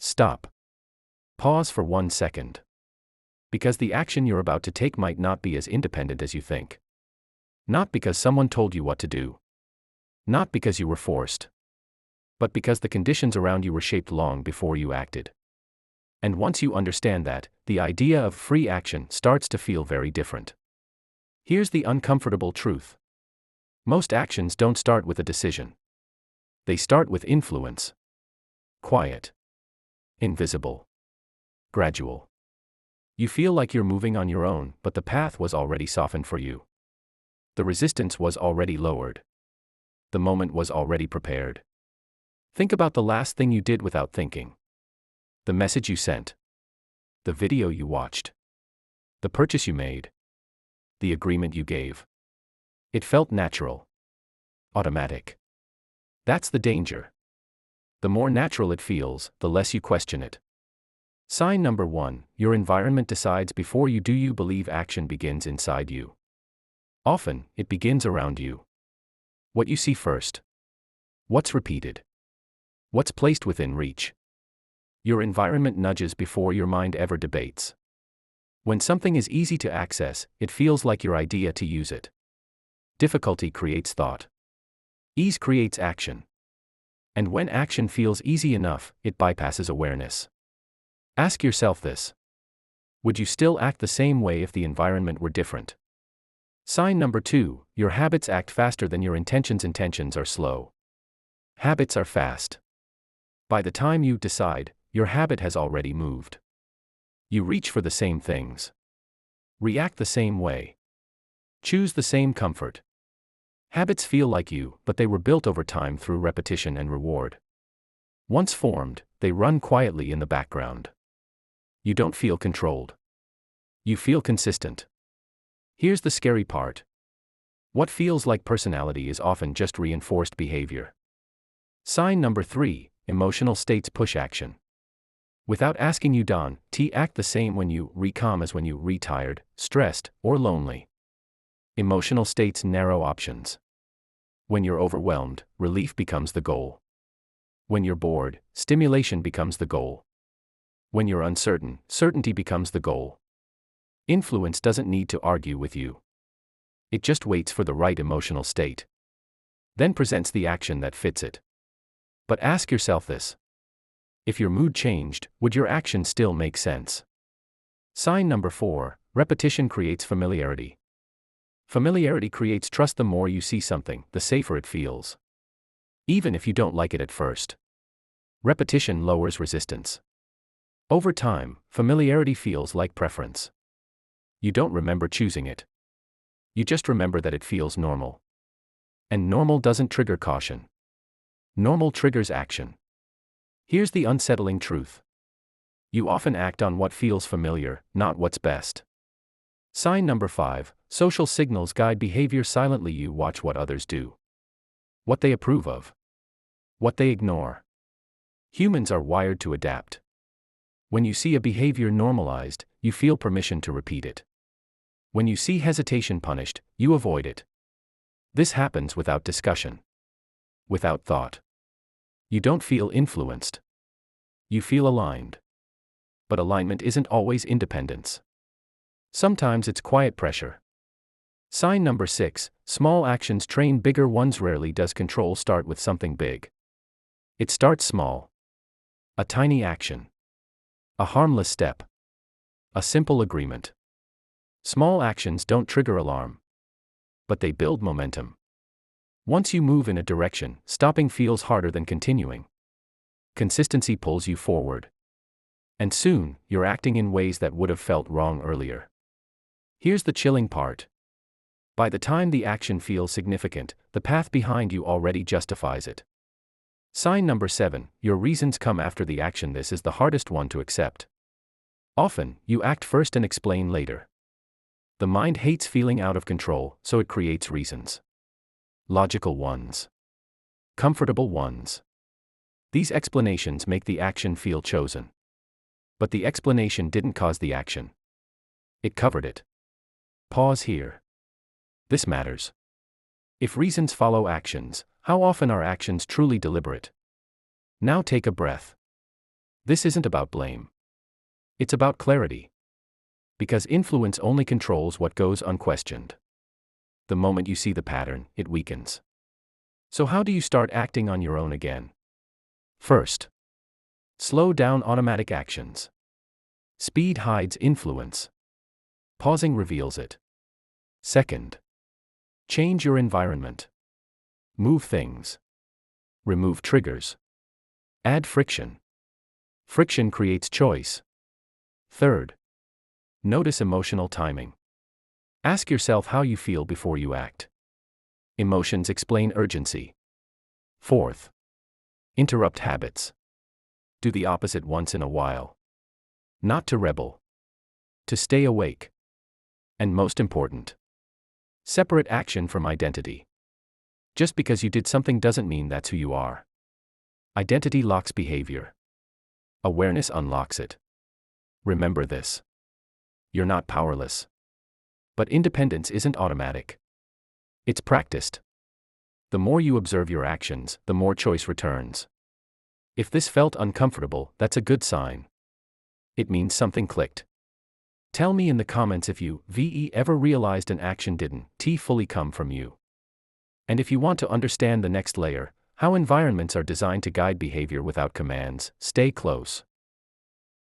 Stop. Pause for 1 second. Because the action you're about to take might not be as independent as you think. Not because someone told you what to do. Not because you were forced. But because the conditions around you were shaped long before you acted. And once you understand that, the idea of free action starts to feel very different. Here's the uncomfortable truth. Most actions don't start with a decision. They start with influence. Quiet. Invisible. Gradual. You feel like you're moving on your own, but the path was already softened for you. The resistance was already lowered. The moment was already prepared. Think about the last thing you did without thinking. The message you sent. The video you watched. The purchase you made. The agreement you gave. It felt natural. Automatic. That's the danger. The more natural it feels, the less you question it. Sign number 1, your environment decides before you do. You believe action begins inside you. Often, it begins around you. What you see first. What's repeated. What's placed within reach. Your environment nudges before your mind ever debates. When something is easy to access, it feels like your idea to use it. Difficulty creates thought. Ease creates action. And when action feels easy enough, it bypasses awareness. Ask yourself this. Would you still act the same way if the environment were different? Sign number 2, your habits act faster than your intentions. Intentions are slow. Habits are fast. By the time you decide, your habit has already moved. You reach for the same things. React the same way. Choose the same comfort. Habits feel like you, but they were built over time through repetition and reward. Once formed, they run quietly in the background. You don't feel controlled. You feel consistent. Here's the scary part. What feels like personality is often just reinforced behavior. Sign number 3, emotional states push action. Without asking, you act the same when you calm as when you tired, stressed, or lonely. Emotional states narrow options. When you're overwhelmed, relief becomes the goal. When you're bored, stimulation becomes the goal. When you're uncertain, certainty becomes the goal. Influence doesn't need to argue with you. It just waits for the right emotional state. Then presents the action that fits it. But ask yourself this. If your mood changed, would your action still make sense? Sign number 4, repetition creates familiarity. Familiarity creates trust. The more you see something, the safer it feels. Even if you don't like it at first. Repetition lowers resistance. Over time, familiarity feels like preference. You don't remember choosing it. You just remember that it feels normal. And normal doesn't trigger caution. Normal triggers action. Here's the unsettling truth. You often act on what feels familiar, not what's best. Sign number 5, social signals guide behavior silently. You watch what others do. What they approve of. What they ignore. Humans are wired to adapt. When you see a behavior normalized, you feel permission to repeat it. When you see hesitation punished, you avoid it. This happens without discussion. Without thought. You don't feel influenced. You feel aligned. But alignment isn't always independence. Sometimes it's quiet pressure. Sign number 6, small actions train bigger ones. Rarely does control start with something big. It starts small. A tiny action. A harmless step. A simple agreement. Small actions don't trigger alarm. But they build momentum. Once you move in a direction, stopping feels harder than continuing. Consistency pulls you forward. And soon, you're acting in ways that would have felt wrong earlier. Here's the chilling part. By the time the action feels significant, the path behind you already justifies it. Sign number 7, your reasons come after the action. This is the hardest one to accept. Often, you act first and explain later. The mind hates feeling out of control, so it creates reasons. Logical ones. Comfortable ones. These explanations make the action feel chosen. But the explanation didn't cause the action. It covered it. Pause here. This matters. If reasons follow actions, how often are actions truly deliberate? Now take a breath. This isn't about blame. It's about clarity. Because influence only controls what goes unquestioned. The moment you see the pattern, it weakens. So how do you start acting on your own again? First, slow down automatic actions. Speed hides influence. Pausing reveals it. Second, change your environment. Move things. Remove triggers. Add friction. Friction creates choice. Third, notice emotional timing. Ask yourself how you feel before you act. Emotions explain urgency. Fourth, interrupt habits. Do the opposite once in a while. Not to rebel. To stay awake. And most important, separate action from identity. Just because you did something doesn't mean that's who you are. Identity locks behavior. Awareness unlocks it. Remember this. You're not powerless. But independence isn't automatic. It's practiced. The more you observe your actions, the more choice returns. If this felt uncomfortable, that's a good sign. It means something clicked. Tell me in the comments if you ever realized an action didn't fully come from you. And if you want to understand the next layer, how environments are designed to guide behavior without commands, stay close.